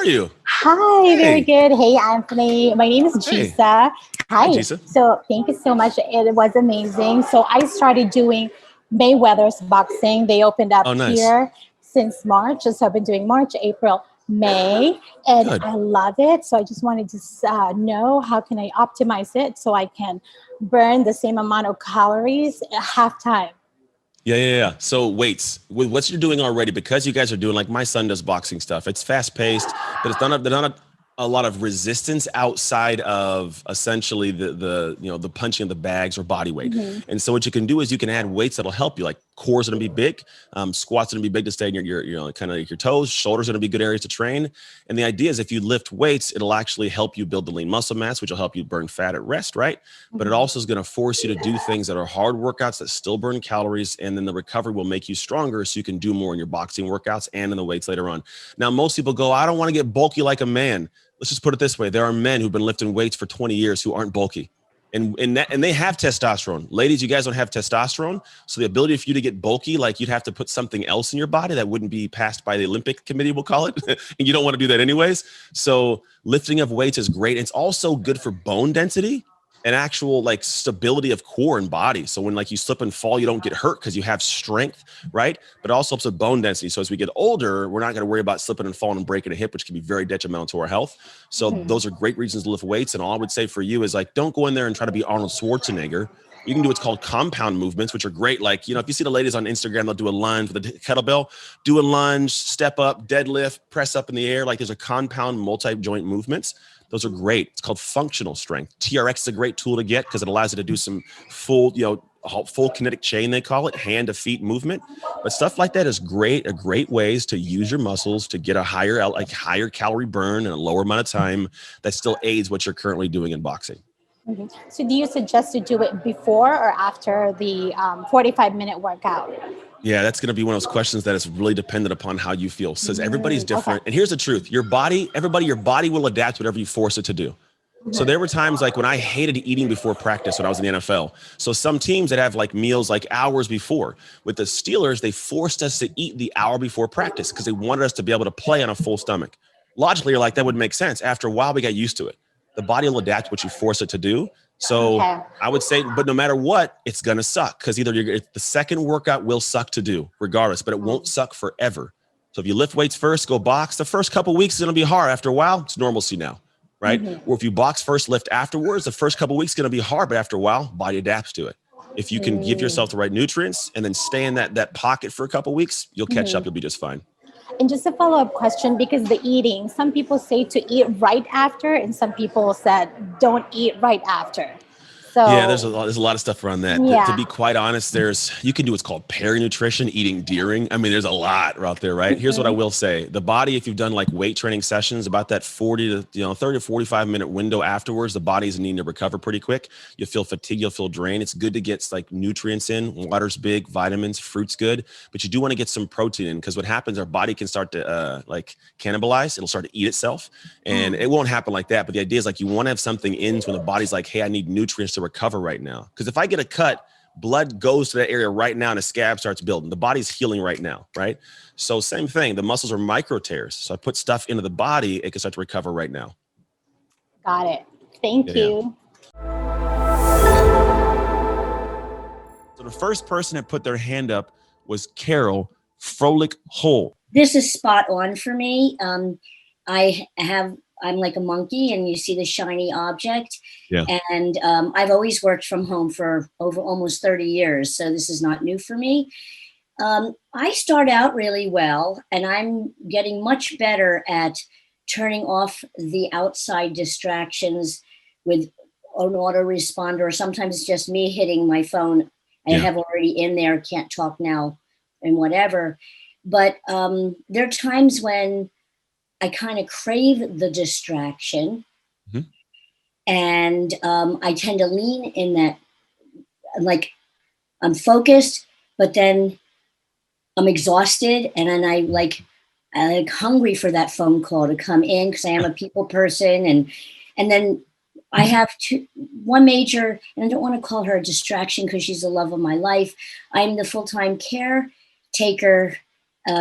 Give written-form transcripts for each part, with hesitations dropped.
you? Hi, very good. Hey, Anthony. My name is Hey. Jisa. Hi, Hi. Jisa. So thank you so much. It was amazing. So I started doing Mayweather's boxing. They opened up Oh, nice. here since March. So I've been doing March, April, May, and Good. I love it. So I just wanted to know how can I optimize it so I can burn the same amount of calories at half time. Yeah. So weights, with what you're doing already, because you guys are doing, like my son does boxing stuff. It's fast paced, but it's not a lot of resistance outside of essentially the punching of the bags or body weight. Mhm. And so what you can do is you can add weights that'll help you. Like core's gonna be big, squats gonna be big to stay in your kind of like your toes. Shoulders gonna be good areas to train. And the idea is if you lift weights, it'll actually help you build the lean muscle mass, which will help you burn fat at rest, right? But it Mhm. also is going to force you to do things that are hard workouts that still burn calories. And then the recovery will make you stronger so you can do more in your boxing workouts and in the weights later on. Now, most people go, I don't want to get bulky like a man. Let's just put it this way. There are men who've been lifting weights for 20 years who aren't bulky. And they have testosterone. Ladies, you guys don't have testosterone. So the ability for you to get bulky, like you'd have to put something else in your body that wouldn't be passed by the Olympic committee, we'll call it. And you don't want to do that anyways. So lifting of weights is great. It's also good for bone density and actual like stability of core and body. So when like you slip and fall, you don't get hurt because you have strength, right? But it also helps with bone density. So as we get older, we're not going to worry about slipping and falling and breaking a hip, which can be very detrimental to our health. So those are great reasons to lift weights. And all I would say for you is like, don't go in there and try to be Arnold Schwarzenegger. You can do what's called compound movements, which are great. Like, if you see the ladies on Instagram, they'll do a lunge with a kettlebell, do a lunge, step up, deadlift, press up in the air. Like there's a compound multi-joint movements. Those are great. It's called functional strength. TRX is a great tool to get because it allows you to do some full kinetic chain, they call it, hand to feet movement. But stuff like that is great, great ways to use your muscles to get a higher calorie burn in a lower amount of time that still aids what you're currently doing in boxing. Mhm. So, do you suggest to do it before or after the 45-minute workout? Yeah, that's going to be one of those questions that is really dependent upon how you feel. Says everybody's Okay. different. And here's the truth. Your body will adapt whatever you force it to do. So there were times like when I hated eating before practice when I was in the NFL. So some teams that have like meals like hours before. With the Steelers, they forced us to eat the hour before practice because they wanted us to be able to play on a full stomach. Logically, you're like, that would make sense. After a while, we got used to it. The body will adapt what you force it to do. So Okay. I would say, but no matter what, it's going to suck because the second workout will suck to do regardless, but it won't suck forever. So if you lift weights first, go box, the first couple of weeks is going to be hard. After a while, it's normalcy now, right? Or if you box first, lift afterwards, the first couple of weeks is going to be hard, but after a while, body adapts to it. If you can give yourself the right nutrients and then stay in that pocket for a couple of weeks, you'll catch up. You'll be just fine. And just a follow-up question, because the eating, some people say to eat right after, and some people said don't eat right after. Yeah, So, there's a lot of stuff around that. To yeah. be quite honest, you can do what's called peri-nutrition, eating during. I mean, there's a lot out there, right? Here's what I will say. The body, if you've done like weight training sessions, about that 30 to 45 minute window afterwards, the body's needing to recover pretty quick. You'll feel fatigue, you'll feel drained. It's good to get like nutrients in. Water's big, vitamins, fruit's good, but you do want to get some protein in because what happens, our body can start to like cannibalize. It'll start to eat itself, and it won't happen like that. But the idea is like you want to have something in when the body's like, hey, I need nutrients to recover right now. Because if I get a cut, blood goes to that area right now and a scab starts building. The body's healing right now, right? So same thing. The muscles are micro tears. So I put stuff into the body, it can start to recover right now. Got it. Thank Yeah. you. So the first person that put their hand up was Carol Froelich Hole. This is spot on for me. I'm like a monkey and you see the shiny object. Yeah. And I've always worked from home for over almost 30 years. So this is not new for me. I start out really well and I'm getting much better at turning off the outside distractions with an autoresponder, or sometimes it's just me hitting my phone. I have already in there, can't talk now and whatever. But there are times when I kind of crave the distraction and I tend to lean in that, like I'm focused, but then I'm exhausted and then I like hungry for that phone call to come in because I am a people person. And then I have one major, and I don't want to call her a distraction because she's the love of my life. I'm the full-time caretaker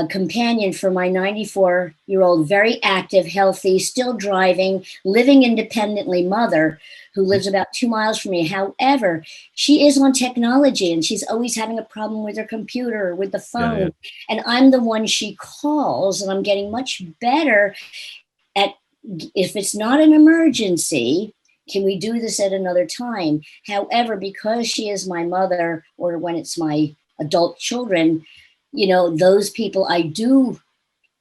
companion for my 94-year-old, very active, healthy, still driving, living independently mother who lives about 2 miles from me. However, she is on technology and she's always having a problem with her computer or with the phone. Yeah. And I'm the one she calls, and I'm getting much better at, if it's not an emergency, can we do this at another time? However, because she is my mother, or when it's my adult children, you know, those people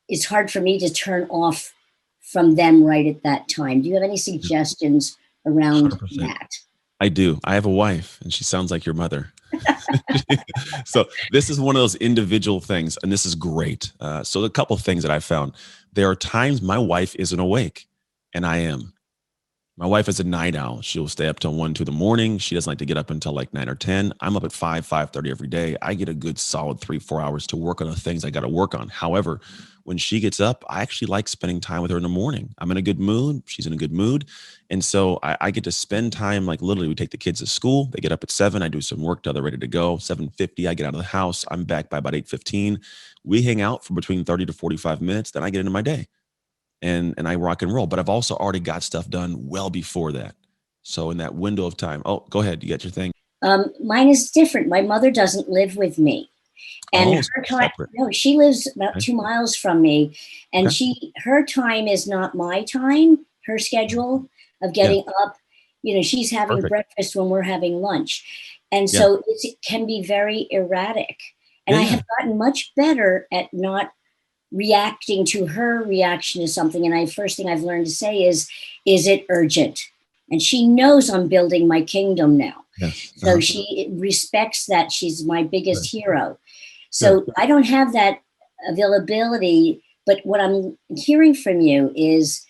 it's hard for me to turn off from them right at that time. Do you have any suggestions around 100%. that? I do. I have a wife and she sounds like your mother. So this is one of those individual things, and this is great. So a couple of things that I found. There are times my wife isn't awake and I am. My wife is a night owl. She'll stay up till 1, 2 in the morning. She doesn't like to get up until like 9 or 10. I'm up at 5:30 every day. I get a good solid 3, 4 hours to work on the things I got to work on. However, when she gets up, I actually like spending time with her in the morning. I'm in a good mood. She's in a good mood. And so I get to spend time, like literally we take the kids to school. They get up at 7. I do some work till they're ready to go. 7:50, I get out of the house. I'm back by about 8:15. We hang out for between 30 to 45 minutes. Then I get into my day. And I rock and roll. But I've also already got stuff done well before that. So in that window of time, oh, go ahead. You got your thing. Mine is different. My mother doesn't live with me. And Oh, her time, separate. no, she lives about Okay. 2 miles from me. And Okay. her time is not my time, her schedule of Yeah. getting up. You know, she's having Perfect. breakfast when we're having lunch. And Yeah. so it can be very erratic. And Yeah. I Yeah. have gotten much better at not reacting to her reaction to something. And first thing I've learned to say is it urgent? And she knows I'm building my kingdom now. Yes. So she respects that. She's my biggest Good. hero. So Good. I don't have that availability, but what I'm hearing from you is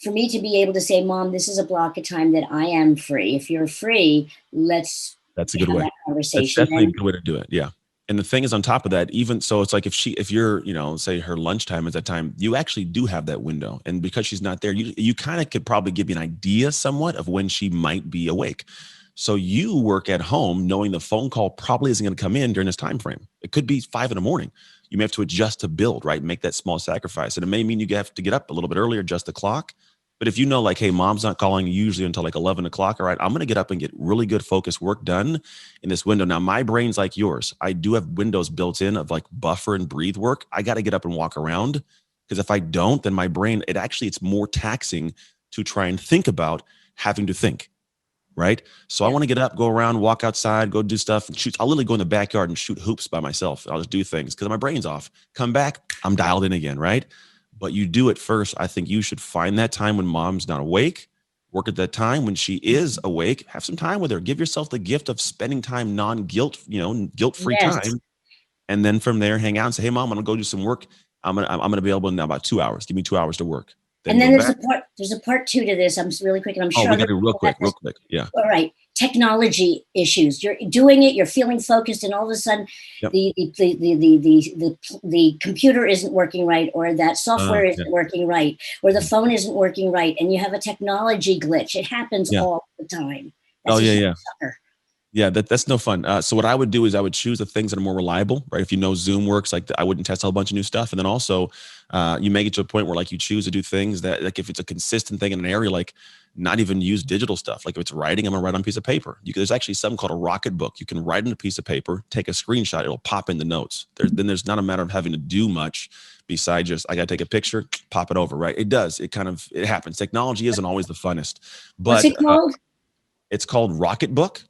for me to be able to say, Mom, this is a block of time that I am free. If you're free, let's That's a good have way. that That's conversation. definitely a good way to do it. Yeah. And the thing is, on top of that, even so, it's like if you're, say her lunchtime is that time, you actually do have that window. And because she's not there, you kind of could probably give you an idea somewhat of when she might be awake. So you work at home knowing the phone call probably isn't going to come in during this time frame. It could be 5 in the morning. You may have to adjust to build, right? Make that small sacrifice. And it may mean you have to get up a little bit earlier, adjust the clock. But if you know, like, hey, mom's not calling usually until like 11 o'clock, all right, I'm going to get up and get really good focused work done in this window. Now, my brain's like yours. I do have windows built in of like buffer and breathe work. I got to get up and walk around, because if I don't, then my brain, it's more taxing to try and think about having to think. Right. So I want to get up, go around, walk outside, go do stuff, and shoot. I'll literally go in the backyard and shoot hoops by myself. I'll just do things because my brain's off. Come back, I'm dialed in again. Right. But you do it first. I think you should find that time when mom's not awake, work at that time. When she is awake, have some time with her. Give yourself the gift of spending time, guilt-free Yes. time. And then from there, hang out and say, hey, Mom, I'm going to go do some work. I'm going to be available in about 2 hours. Give me 2 hours to work. Then And then go there's back. a part two to this. I'm really quick, and I'm Oh, sure we other got to do people have real this. quick. Yeah. All right. Technology issues. You're doing it, you're feeling focused, and all of a sudden Yep. the computer isn't working right, or that software isn't Yeah. working right, or the phone isn't working right, and you have a technology glitch. It happens Yeah. all the time. Oh, That's a yeah, huge yeah. sucker. Yeah, that's no fun. So what I would do is I would choose the things that are more reliable, right? If you know Zoom works, I wouldn't test a whole bunch of new stuff. And then also, you make it to a point where like you choose to do things that, like if it's a consistent thing in an area, like not even use digital stuff. Like if it's writing, I'm gonna write on a piece of paper. There's actually something called a rocket book. You can write on a piece of paper, take a screenshot, it'll pop in the notes. Then there's not a matter of having to do much besides just, I gotta take a picture, pop it over, right? It does. It happens. Technology isn't always the funnest, What's but it called? it's called Rocket Book.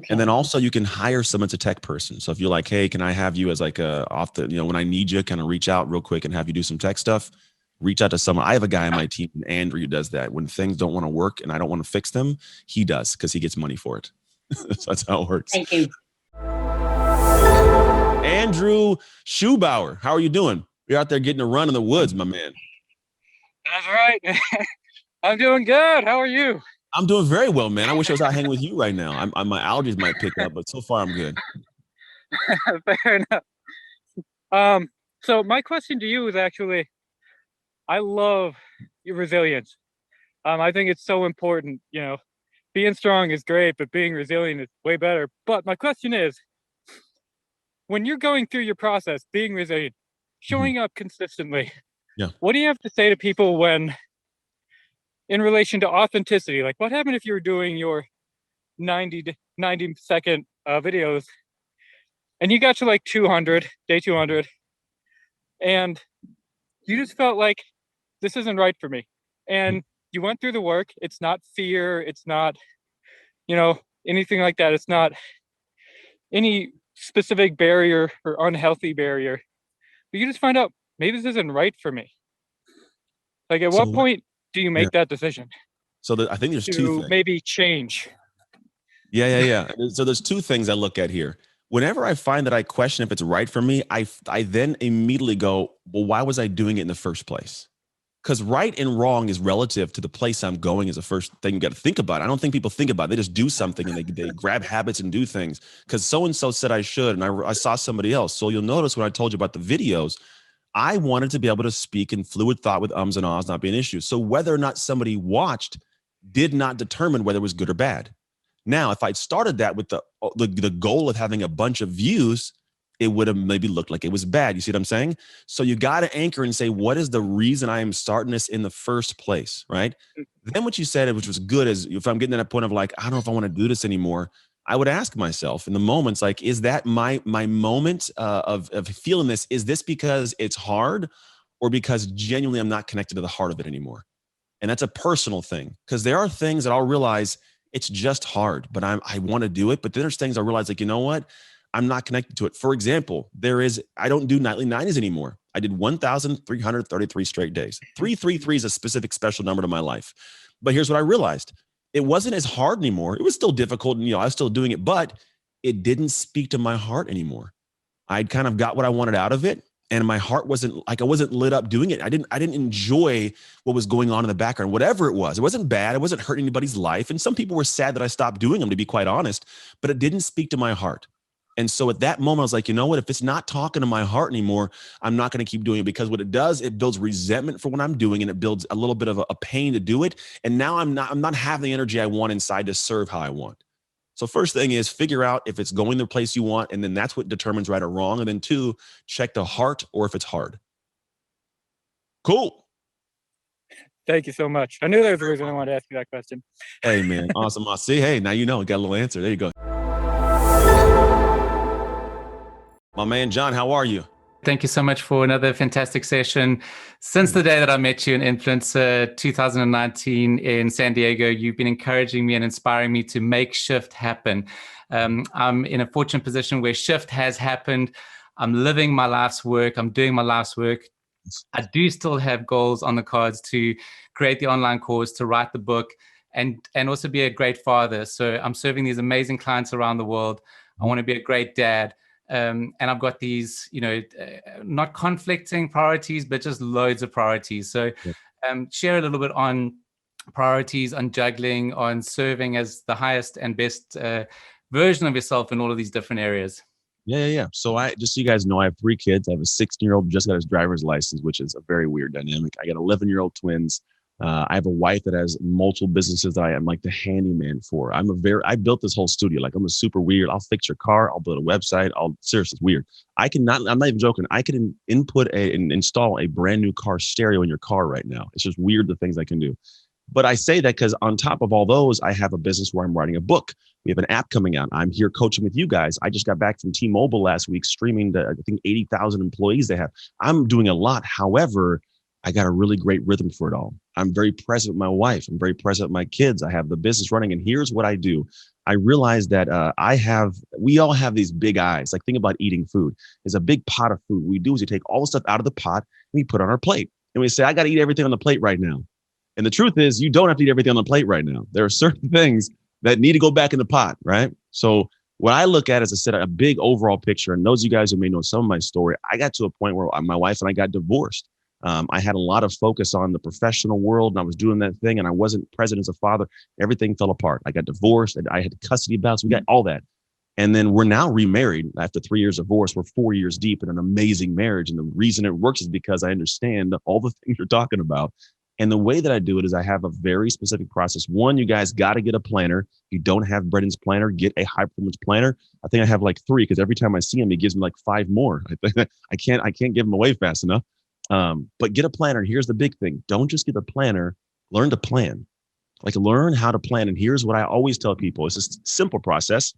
And then Okay. also you can hire someone as a tech person. So if you're like, hey, can I have you as like when I need you, kind of reach out real quick and have you do some tech stuff, reach out to someone. I have a guy on my team, Andrew, who does that. When things don't want to work and I don't want to fix them, he does, because he gets money for it. So that's how it works. Thank you. Andrew Schubauer, how are you doing? You're out there getting a run in the woods, my man. That's right. I'm doing good. How are you? I'm doing very well, man. I wish I was out hanging with you right now. My allergies might pick up, but so far I'm good. Fair enough. So my question to you is actually, I love your resilience. I think it's so important. Being strong is great, but being resilient is way better. But my question is, when you're going through your process, being resilient, showing up consistently. Yeah. What do you have to say to people when, in relation to authenticity, like what happened if you were doing your 90 second videos and you got to like 200, day 200, and you just felt like this isn't right for me. And you went through the work. It's not fear. It's not, anything like that. It's not any specific barrier or unhealthy barrier. But you just find out maybe this isn't right for me. Like at what point do you make that decision? So I think there's two things. Maybe change. Yeah. So there's two things I look at here. Whenever I find that I question if it's right for me, I then immediately go, well, why was I doing it in the first place? Because right and wrong is relative to the place I'm going is the first thing you got to think about. I don't think people think about it. They just do something and they grab habits and do things because so-and-so said I should. And I saw somebody else. So you'll notice when I told you about the videos, I wanted to be able to speak in fluid thought with ums and ahs not be an issue. So whether or not somebody watched did not determine whether it was good or bad. Now, if I'd started that with the goal of having a bunch of views, it would have maybe looked like it was bad. You see what I'm saying? So you got to anchor and say, what is the reason I am starting this in the first place, right? Then what you said, which was good, is if I'm getting to that point of like, I don't know if I want to do this anymore, I would ask myself in the moments, like, is that my moment of feeling this? Is this because it's hard or because genuinely I'm not connected to the heart of it anymore? And that's a personal thing because there are things that I'll realize it's just hard, but I want to do it. But then there's things I realize like, you know what? I'm not connected to it. For example, I don't do nightly 90s anymore. I did 1,333 straight days. 333 is a specific special number to my life. But here's what I realized. It wasn't as hard anymore. It was still difficult and, I was still doing it, but it didn't speak to my heart anymore. I'd kind of got what I wanted out of it. And my heart wasn't like, I wasn't lit up doing it. I didn't enjoy what was going on in the background, whatever it was. It wasn't bad. It wasn't hurting anybody's life. And some people were sad that I stopped doing them, to be quite honest, but it didn't speak to my heart. And so at that moment, I was like, you know what, if it's not talking to my heart anymore, I'm not going to keep doing it because what it does, it builds resentment for what I'm doing and it builds a little bit of a pain to do it. And now I'm not having the energy I want inside to serve how I want. So first thing is figure out if it's going the place you want. And then that's what determines right or wrong. And then two, check the heart or if it's hard. Cool. Thank you so much. I knew there was a reason I wanted to ask you that question. Hey, man. Awesome. I see. Hey, now you know, got a little answer. There you go. My man, John, how are you? Thank you so much for another fantastic session. Since the day that I met you in Influencer 2019 in San Diego, you've been encouraging me and inspiring me to make shift happen. I'm in a fortunate position where shift has happened. I'm living my life's work. I'm doing my life's work. I do still have goals on the cards to create the online course, to write the book, and also be a great father. So I'm serving these amazing clients around the world. I want to be a great dad. And I've got these, not conflicting priorities, but just loads of priorities. So share a little bit on priorities, on juggling, on serving as the highest and best version of yourself in all of these different areas. Yeah. So just so you guys know, I have 3 kids. I have a 16-year-old who just got his driver's license, which is a very weird dynamic. I got 11-year-old twins. I have a wife that has multiple businesses that I am like the handyman for. I built this whole studio. Like I'm a super weird. I'll fix your car. I'll build a website. Seriously, it's weird. I'm not even joking. I can and install a brand new car stereo in your car right now. It's just weird the things I can do. But I say that because on top of all those, I have a business where I'm writing a book. We have an app coming out. I'm here coaching with you guys. I just got back from T-Mobile last week, streaming to, I think, 80,000 employees they have. I'm doing a lot. However, I got a really great rhythm for it all. I'm very present with my wife. I'm very present with my kids. I have the business running. And here's what I do. I realize that we all have these big eyes. Like think about eating food. There's a big pot of food. What we do is we take all the stuff out of the pot and we put it on our plate. And we say, I got to eat everything on the plate right now. And the truth is you don't have to eat everything on the plate right now. There are certain things that need to go back in the pot, right? So what I look at is I said a big overall picture. And those of you guys who may know some of my story, I got to a point where my wife and I got divorced. I had a lot of focus on the professional world and I was doing that thing and I wasn't present as a father. Everything fell apart. I got divorced and I had custody battles. We got all that. And then we're now remarried after 3 years of divorce. We're 4 years deep in an amazing marriage. And the reason it works is because I understand all the things you're talking about. And the way that I do it is I have a very specific process. One, you guys got to get a planner. If you don't have Brendon's planner, get a high performance planner. I think I have like 3 because every time I see him, he gives me like 5 more. I can't give them away fast enough. But get a planner. Here's the big thing. Don't just get a planner, learn to plan. Like learn how to plan. And here's what I always tell people. It's a simple process.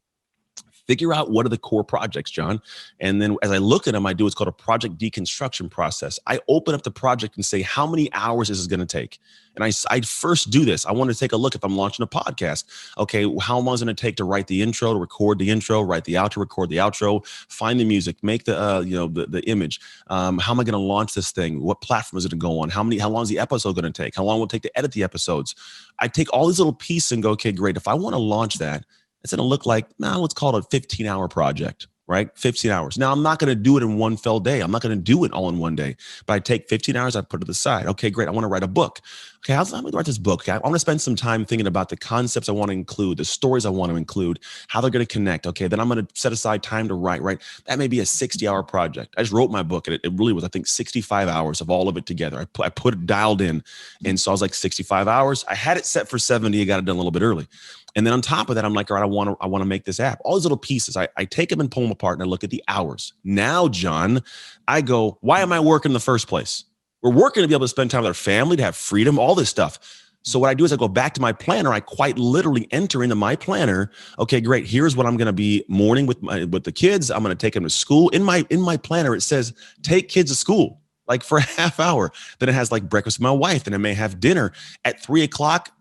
Figure out what are the core projects, John. And then as I look at them, I do what's called a project deconstruction process. I open up the project and say, how many hours is this going to take? And I first do this. I want to take a look if I'm launching a podcast. Okay, how long is it going to take to write the intro, to record the intro, write the outro, record the outro, find the music, make the image. How am I going to launch this thing? What platform is it going to go on? How long is the episode going to take? How long will it take to edit the episodes? I take all these little pieces and go, okay, great. If I want to launch that, it's going to look like, let's call it a 15-hour project, right? 15 hours. Now, I'm not going to do it in one fell day. I'm not going to do it all in one day. But I take 15 hours, I put it to the side. Okay, great. I want to write a book. Okay, how am I going to write this book? Okay, I want to spend some time thinking about the concepts I want to include, the stories I want to include, how they're going to connect. Okay, then I'm going to set aside time to write, right? That may be a 60-hour project. I just wrote my book, and it really was, I think, 65 hours of all of it together. I put it dialed in. And so I was like 65 hours. I had it set for 70. I got it done a little bit early. And then on top of that, I'm like, all right, I want to make this app. All these little pieces, I take them and pull them apart and I look at the hours. Now, John, I go, why am I working in the first place? We're working to be able to spend time with our family, to have freedom, all this stuff. So what I do is I go back to my planner. I quite literally enter into my planner. Okay, great. Here's what I'm going to be morning with the kids. I'm going to take them to school. In my planner, it says, take kids to school, like for a half hour. Then it has like breakfast with my wife. Then I may have dinner at 3 o'clock.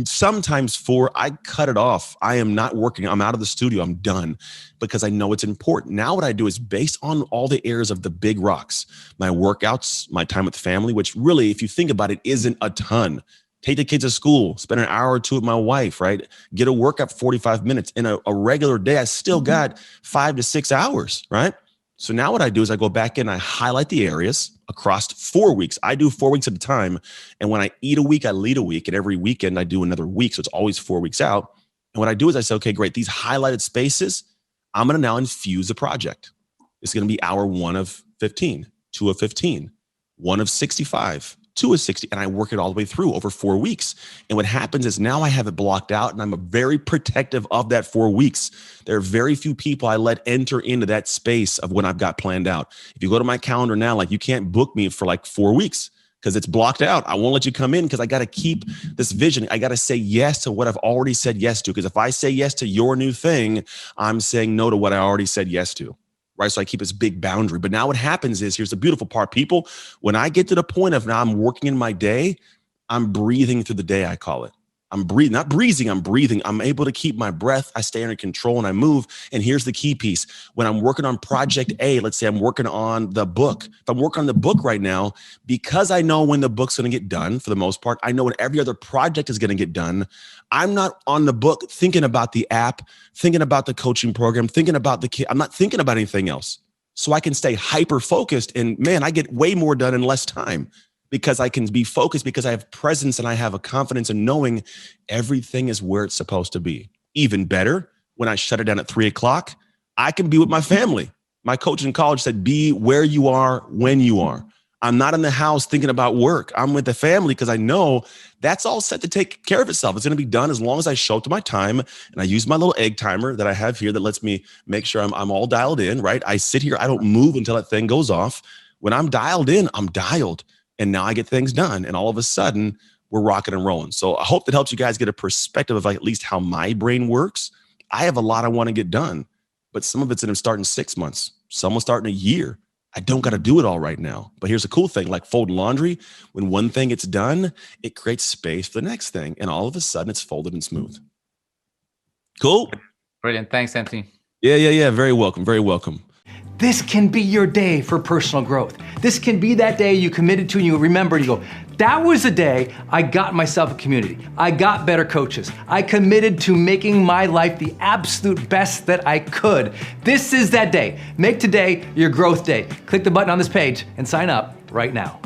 Sometimes 4, I cut it off. I am not working. I'm out of the studio. I'm done because I know it's important. Now what I do is based on all the areas of the big rocks, my workouts, my time with family, which really, if you think about it, isn't a ton. Take the kids to school, spend an hour or 2 with my wife, right? Get a workout for 45 minutes. In a regular day, I still got 5 to 6 hours, right? So now what I do is I go back in, I highlight the areas across 4 weeks. I do 4 weeks at a time. And when I eat a week, I lead a week. And every weekend I do another week. So it's always 4 weeks out. And what I do is I say, okay, great. These highlighted spaces, I'm going to now infuse the project. It's going to be hour 1 of 15, 2 of 15, 1 of 65, 2 of 60. And I work it all the way through over 4 weeks. And what happens is now I have it blocked out and I'm very protective of that 4 weeks. There are very few people I let enter into that space of when I've got planned out. If you go to my calendar now, like you can't book me for like 4 weeks because it's blocked out. I won't let you come in because I got to keep this vision. I got to say yes to what I've already said yes to. Because if I say yes to your new thing, I'm saying no to what I already said yes to. Right. So I keep this big boundary. But now what happens is, here's the beautiful part, people. When I get to the point of now I'm working in my day, I'm breathing through the day, I call it. I'm breathing, not breathing, I'm breathing. I'm able to keep my breath. I stay under control and I move. And here's the key piece. When I'm working on project A, let's say I'm working on the book. If I'm working on the book right now, because I know when the book's going to get done, for the most part, I know when every other project is going to get done. I'm not on the book thinking about the app, thinking about the coaching program, thinking about the kid. I'm not thinking about anything else. So I can stay hyper focused and man, I get way more done in less time. Because I can be focused, because I have presence and I have a confidence in knowing everything is where it's supposed to be. Even better, when I shut it down at 3 o'clock, I can be with my family. My coach in college said, be where you are when you are. I'm not in the house thinking about work. I'm with the family because I know that's all set to take care of itself. It's going to be done as long as I show up to my time. And I use my little egg timer that I have here that lets me make sure I'm all dialed in, right? I sit here, I don't move until that thing goes off. When I'm dialed in, I'm dialed. And now I get things done. And all of a sudden, we're rocking and rolling. So I hope that helps you guys get a perspective of like at least how my brain works. I have a lot I want to get done, but some of it's going to start in 6 months. Some will start in a year. I don't got to do it all right now. But here's the cool thing, like folding laundry, when one thing gets done, it creates space for the next thing. And all of a sudden, it's folded and smooth. Cool. Brilliant. Thanks, Anthony. Yeah. Very welcome. Very welcome. This can be your day for personal growth. This can be that day you committed to and you remember and you go, that was the day I got myself a community. I got better coaches. I committed to making my life the absolute best that I could. This is that day. Make today your growth day. Click the button on this page and sign up right now.